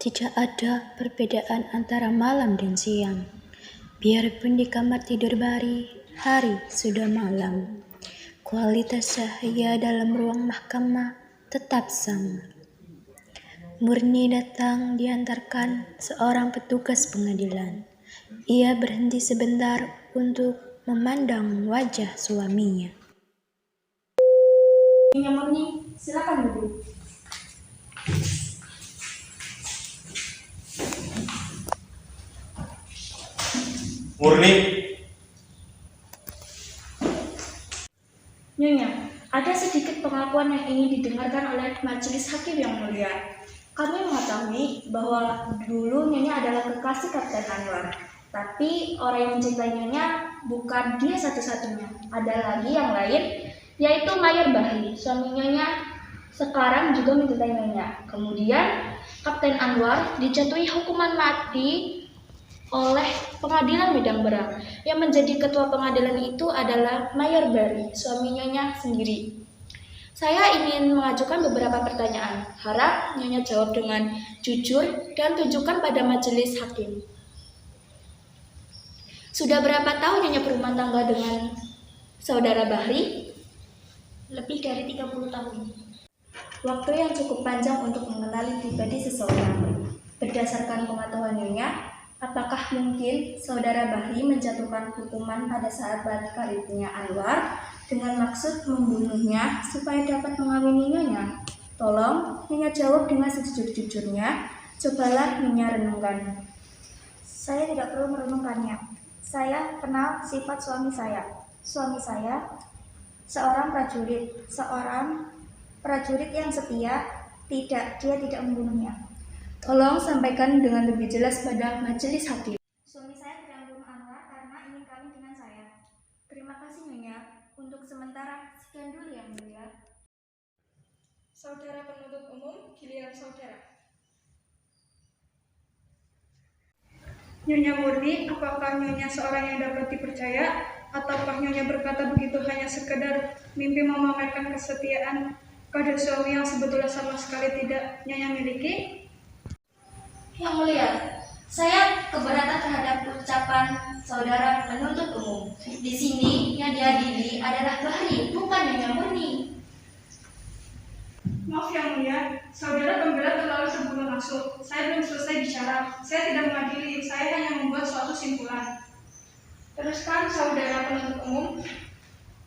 Tidak ada perbedaan antara malam dan siang. Biarpun di kamar tidur Bari, hari sudah malam. Kualitas cahaya dalam ruang mahkamah tetap sama. Murni datang diantarkan seorang petugas pengadilan. Ia berhenti sebentar untuk memandang wajah suaminya. Nyonya Murni, silakan duduk. Murni, Nyonya, ada sedikit pengakuan yang ingin didengarkan oleh majelis hakim yang mulia. Kami mengetahui bahwa dulu Nyonya adalah kekasih Kapten Anwar. Tapi orang yang mencintai Nyonya bukan dia satu-satunya. Ada lagi yang lain, yaitu Mayor Bahri, suami Nyonya sekarang juga mencintai Nyonya. Kemudian Kapten Anwar dijatuhi hukuman mati oleh pengadilan Medan Berang. Yang menjadi ketua pengadilan itu adalah Mayor Bahri, suami Nyonya sendiri. Saya ingin mengajukan beberapa pertanyaan. Harap Nyonya jawab dengan jujur dan tunjukkan pada majelis hakim. Sudah berapa tahun Nyonya berumah tangga dengan saudara Bahri? Lebih dari 30 tahun. Waktu yang cukup panjang untuk mengenali pribadi seseorang. Berdasarkan pengetahuan Nyonya, apakah mungkin saudara Bahri menjatuhkan hukuman pada sahabat karibnya Anwar dengan maksud membunuhnya supaya dapat mengawini Nyonya? Tolong Nyonya jawab dengan sejujur-jujurnya. Cobalah Nyonya renungkan. Saya tidak perlu merenungkannya. Saya kenal sifat suami saya. Suami saya seorang prajurit yang setia. Dia tidak membunuhnya. Tolong sampaikan dengan lebih jelas pada majelis hakim. Suami saya tidak membunuh Anwar karena ingin kawin dengan saya. Terima kasih Nyonya. Untuk sementara sekian dulu yang mulia. Saudara penuntut umum, giliran saudara. Nyonya Murni, apakah Nyonya seorang yang dapat dipercaya, ataukah Nyonya berkata begitu hanya sekedar mimpi memamerkan kesetiaan pada suami yang sebetulnya sama sekali tidak Nyonya miliki? Yang mulia, saya keberatan terhadap ucapan saudara penuntut umum. Di sini yang diadili adalah Bahri, bukan Nyonya Murni. Maaf yang mulia, saudara pembela terlalu sebelum masuk. Saya belum selesai bicara. Saya tidak mengadili, saya hanya membuat suatu simpulan. Teruskan saudara penuntut umum.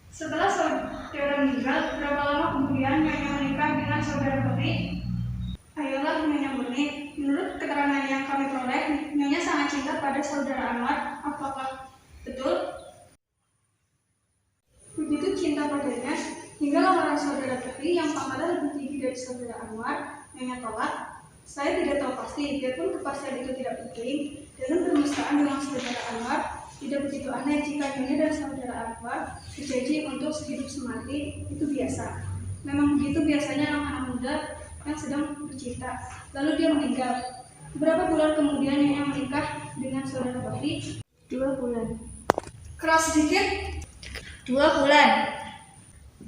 Setelah saudara meninggal, berapa lama kemudian Nyonya menikah dengan saudara Bahri? Ayolah Nyonya Murni, menurut keterangan yang kami peroleh, Nyonya sangat cinta pada saudara Anwar. Apakah betul? Begitu cinta padanya, hingga lamaran saudara Bahri yang pangkatnya lebih tinggi dari saudara Anwar, Nyonya tolak. Saya tidak tahu pasti, biarpun kepastian itu tidak penting. Dalam permisaan dengan saudara Anwar, tidak begitu aneh jika Nyonya dan saudara Anwar berjanji untuk sehidup semati, itu biasa. Memang begitu biasanya anak-anak muda yang sedang bercinta. Lalu dia meninggal. Berapa bulan kemudian Nyonya menikah dengan saudara Bahri? 2 bulan. Keras sedikit? 2 bulan.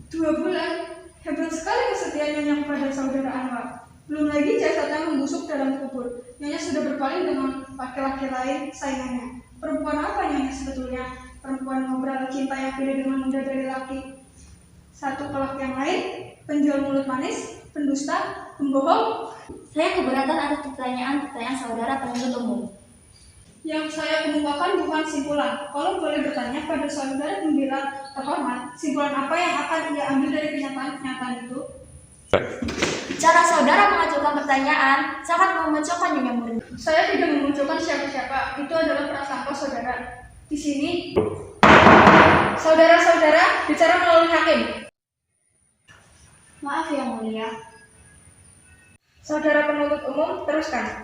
2 bulan? Hebat sekali kesetiaan Nyonya kepada saudara Anwar. Belum lagi jasadnya membusuk dalam kubur. Nyonya sudah berpaling dengan laki-laki lain saingannya. Perempuan apa Nyonya sebetulnya? Perempuan ngobrol cinta yang pilih dengan mudah dari laki satu ke laki yang lain? Penjual mulut manis? Pendusta? Pembohong? Saya keberatan atas pertanyaan saudara penuntut umum. Yang saya kemukakan bukan simpulan. Kalau boleh bertanya pada saudara pembela terhormat, simpulan apa yang akan ia ambil dari kenyataan-kenyataan itu? Cara saudara mengajukan pertanyaan sangat memunculkan Nyonya Murni. Saya tidak memunculkan siapa-siapa. Itu adalah prasangka saudara. Di sini, saudara-saudara bicara melalui hakim. Maaf yang mulia. Saudara penuntut umum, teruskan.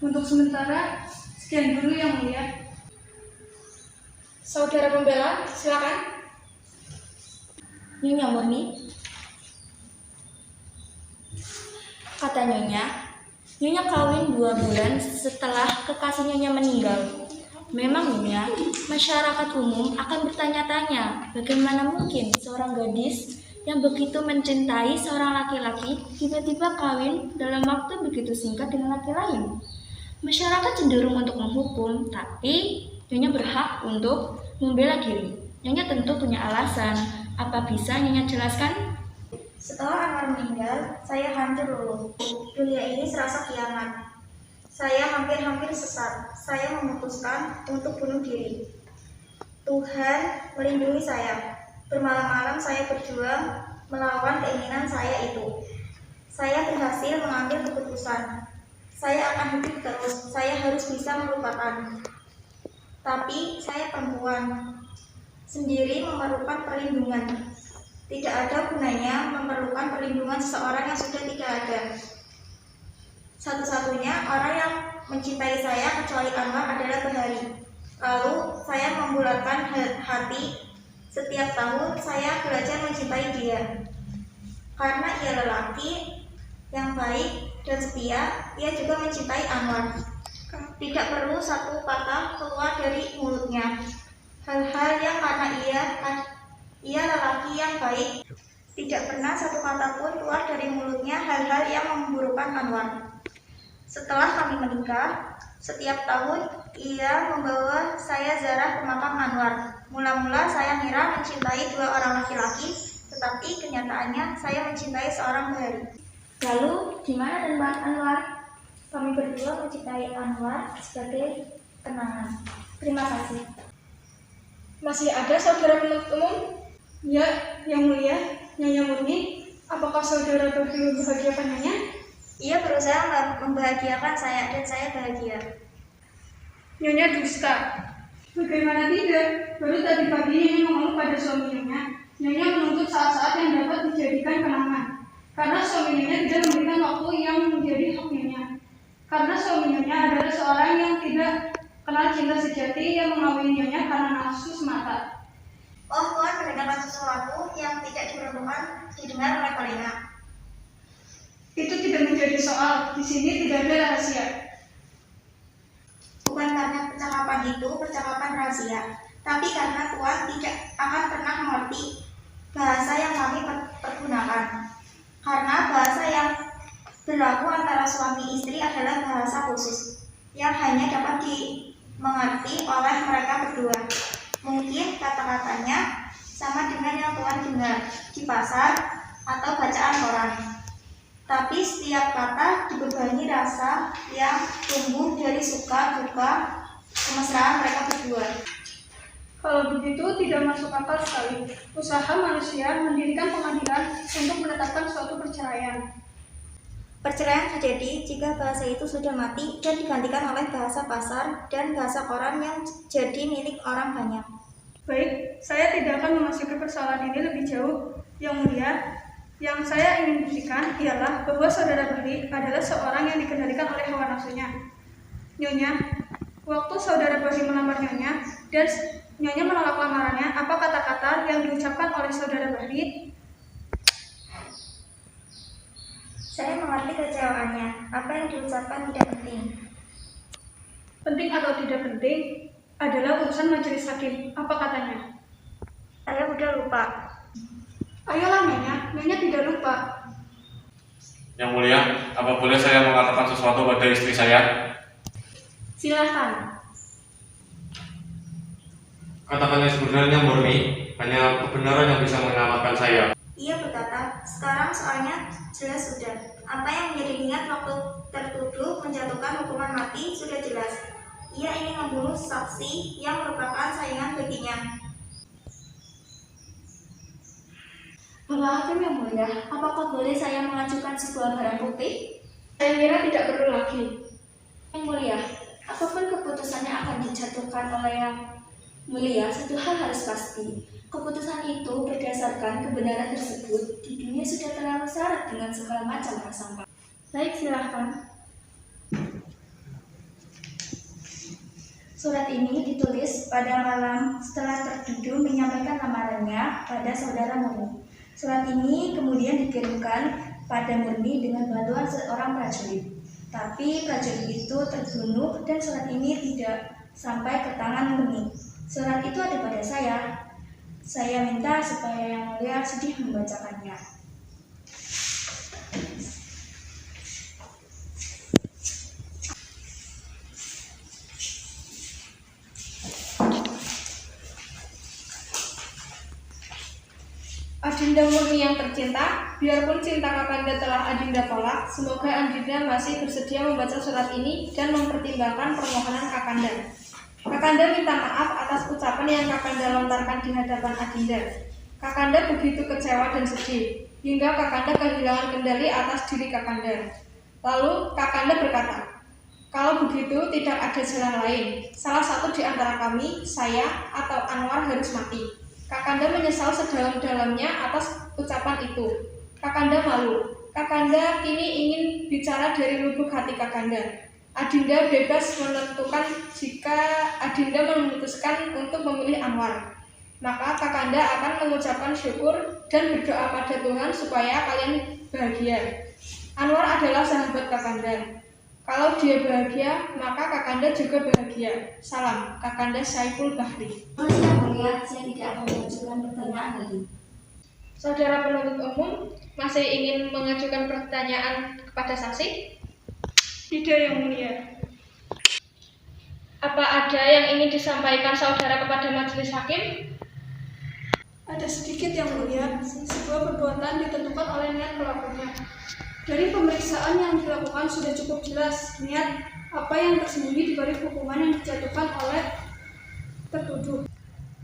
Untuk sementara, sekian dulu yang mulia. Saudara pembela, silakan. Nyonya Murni. Kata Nyonya kawin 2 bulan setelah kekasih Nyonya meninggal. Memang Nyonya, masyarakat umum akan bertanya-tanya, bagaimana mungkin seorang gadis yang begitu mencintai seorang laki-laki tiba-tiba kawin dalam waktu begitu singkat dengan laki lain. Masyarakat cenderung untuk menghukum, tapi Nyonya berhak untuk membela diri. Nyonya tentu punya alasan. Apa bisa Nyonya jelaskan? Setelah Anwar meninggal, saya hancur luluh. Dunia ini serasa kiamat. Saya hampir-hampir sesat. Saya memutuskan untuk bunuh diri. Tuhan melindungi saya. Bermalam-malam saya berjuang melawan keinginan saya itu. Saya berhasil mengambil keputusan. Saya akan hidup terus. Saya harus bisa melupakan. Tapi saya perempuan. Sendiri memerlukan perlindungan. Tidak ada gunanya memerlukan perlindungan seseorang yang sudah tidak ada. Satu-satunya orang yang mencintai saya kecuali Anwar adalah Bahari. Lalu saya membulatkan hati. Setiap tahun saya belajar mencintai dia. Karena ia lelaki yang baik dan setia, ia juga mencintai Anwar. Tidak perlu satu kata keluar dari mulutnya. Hal-hal yang karena ia lelaki yang baik, tidak pernah satu kata pun keluar dari mulutnya hal-hal yang memburukkan Anwar. Setelah kami menikah, setiap tahun ia membawa saya ziarah ke makam Anwar. Mula-mula saya mengira mencintai dua orang laki-laki, tetapi kenyataannya saya mencintai seorang Bahari. Lalu, di mana tempat Anwar? Kami berdua mencintai Anwar sebagai kenangan. Terima kasih. Masih ada saudara penuntut umum? Ya, Yang Mulia, Nyonya Murni, apakah saudara Bahri membahagiakan Nyonya? Ia berusaha membahagiakan saya dan saya bahagia. Nyonya dusta. Bagaimana tidak? Baru tadi pagi Nyonya mengeluh pada suami Nyonya. Nyonya menuntut saat-saat yang dapat dijadikan kenangan. Karena suami Nyonya tidak memberikan waktu yang menjadi hak Nyonya. Karena suami Nyonya adalah seorang yang tidak kenal cinta sejati yang mengawini Nyonya karena nafsu semata. Oh, Tuhan mendengarkan sesuatu yang tidak diperlukan didengar oleh telinga. Itu tidak menjadi soal. Di sini tidak ada rahasia. Bukan karena percakapan itu percakapan rahasia, tapi karena Tuhan tidak akan pernah mengerti bahasa yang kami pergunakan. Karena bahasa yang berlaku antara suami istri adalah bahasa khusus yang hanya dapat dimengerti oleh mereka berdua. Mungkin kata-katanya sama dengan yang Tuhan dengar di pasar atau bacaan koran. Tapi setiap kata dibebani rasa yang tumbuh dari suka duka kemesraan mereka berdua. Kalau begitu tidak masuk akal sekali. Usaha manusia mendirikan pengadilan untuk menetapkan suatu perceraian. Perceraian terjadi jika bahasa itu sudah mati dan digantikan oleh bahasa pasar dan bahasa koran yang jadi milik orang banyak. Baik, saya tidak akan memasuki persoalan ini lebih jauh. Yang Mulia, yang saya ingin buktikan ialah bahwa saudara Bahri adalah seorang yang dikendalikan oleh hawa nafsunya. Nyonya, waktu saudara Bahri melamar Nyonya dan Nyonya menolak lamarannya, apa kata-kata yang diucapkan oleh saudara Bahri? Saya mengerti kecewaannya. Apa yang diucapkan tidak penting. Penting atau tidak penting adalah urusan majelis hakim. Apa katanya? Saya udah lupa. Ayolah Nyonya, Nyonya tidak lupa. Yang Mulia, apa boleh saya mengatakan sesuatu pada istri saya? Silahkan. Katakan yang sebenarnya murni, hanya kebenaran yang bisa menyelamatkan saya. Ia berkata, sekarang soalnya jelas sudah. Apa yang menjadi niat waktu tertuduh menjatuhkan hukuman mati sudah jelas. Ia ingin membunuh saksi yang merupakan saingan baginya. Bapak Hakim yang Mulia, apakah boleh saya mengajukan sebuah barang bukti? Saya kira tidak perlu lagi. Yang Mulia, apapun keputusannya akan dijatuhkan oleh Yang Mulia, satu hal harus pasti. Keputusan itu berdasarkan kebenaran tersebut di dunia sudah terlalu syarat dengan segala macam prasangka. Baik, silahkan. Surat ini ditulis pada malam setelah tertuduh menyampaikan lamarannya pada saudara Murni. Surat ini kemudian dikirimkan pada Murni dengan bantuan seorang prajurit. Tapi prajurit itu terbunuh dan surat ini tidak sampai ke tangan Murni. Surat itu ada pada saya. Saya minta supaya Yang Mulia sedih membacakannya. Adinda Murni yang tercinta, biarpun cinta Kakanda telah Adinda tolak, semoga Adinda masih bersedia membaca surat ini dan mempertimbangkan permohonan Kakanda. Kakanda minta maaf atas ucapan yang Kakanda lontarkan di hadapan Adinda. Kakanda begitu kecewa dan sedih, hingga Kakanda kehilangan kendali atas diri Kakanda. Lalu Kakanda berkata, kalau begitu tidak ada jalan lain, salah satu di antara kami, saya atau Anwar harus mati. Kakanda menyesal sedalam-dalamnya atas ucapan itu. Kakanda malu. Kakanda kini ingin bicara dari lubuk hati Kakanda. Adinda bebas menentukan jika Adinda memutuskan untuk memilih Anwar. Maka Kakanda akan mengucapkan syukur dan berdoa pada Tuhan supaya kalian bahagia. Anwar adalah sahabat Kakanda. Kalau dia bahagia, maka Kakanda juga bahagia. Salam, Kakanda Saiful Bahri. Yang Mulia, saya tidak akan mengajukan pertanyaan lagi. Saudara penuntut umum masih ingin mengajukan pertanyaan kepada saksi? Tidak, Yang Mulia. Apa ada yang ingin disampaikan saudara kepada majelis hakim? Ada sedikit, Yang Mulia. Sebuah perbuatan ditentukan oleh niat pelakunya. Dari pemeriksaan yang dilakukan sudah cukup jelas niat apa yang tersembunyi di balik hukuman yang dijatuhkan oleh tertuduh.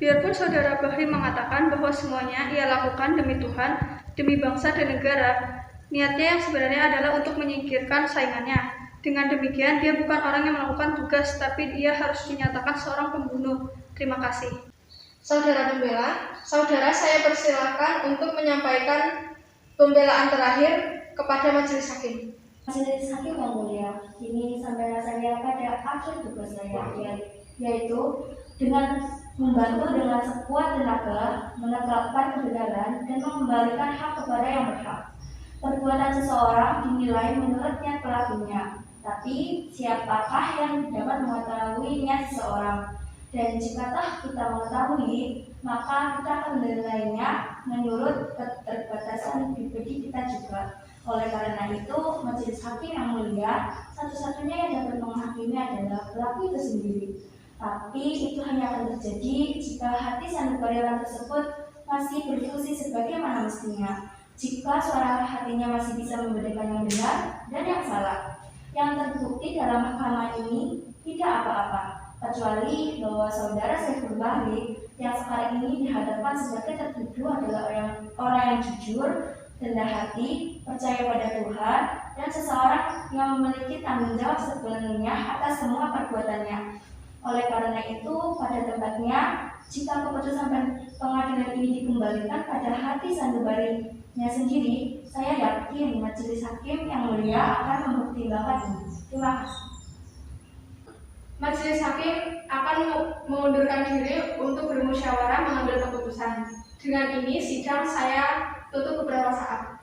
Biarpun saudara Bahri mengatakan bahwa semuanya ia lakukan demi Tuhan, demi bangsa dan negara, niatnya yang sebenarnya adalah untuk menyingkirkan saingannya. Dengan demikian, dia bukan orang yang melakukan tugas, tapi dia harus dinyatakan seorang pembunuh. Terima kasih. Saudara pembela, saudara saya persilakan untuk menyampaikan pembelaan terakhir kepada majelis hakim. Majelis Hakim yang Mulia, kini sampai saya pada akhir tugas saya, yaitu dengan membantu dengan sekuat tenaga menegakkan kebenaran dan mengembalikan hak kepada yang berhak. Perbuatan seseorang dinilai menurut niat pelakunya, tapi siapakah yang dapat mengetahui niat seseorang? Dan jika kita mengetahui, maka kita akan menilainya menurut keterbatasan pribadi kita juga. Oleh karena itu, majelis hakim yang mulia, satu-satunya yang dapat menghakimi adalah pelaku itu sendiri. Tapi itu hanya akan terjadi jika hati sanubariwan tersebut masih berfungsi sebagaimana mestinya. Jika suara hatinya masih bisa membedakan yang benar dan yang salah. Yang terbukti dalam mahkamah ini tidak apa-apa, kecuali bahwa saudara Saiful Bahri yang sekarang ini dihadapkan sebagai tertuduh adalah orang yang jujur, rendah hati, percaya pada Tuhan, dan seseorang yang memiliki tanggung jawab sepenuhnya atas semua perbuatannya. Oleh karena itu, pada tempatnya, jika keputusan pengadilan ini dikembalikan pada hati sanubarinya sendiri, saya yakin majelis hakim yang mulia akan mempertimbangkan ini. Terima kasih. Majelis hakim akan mengundurkan diri untuk bermusyawarah mengambil keputusan. Dengan ini, sidang saya tutup beberapa saat.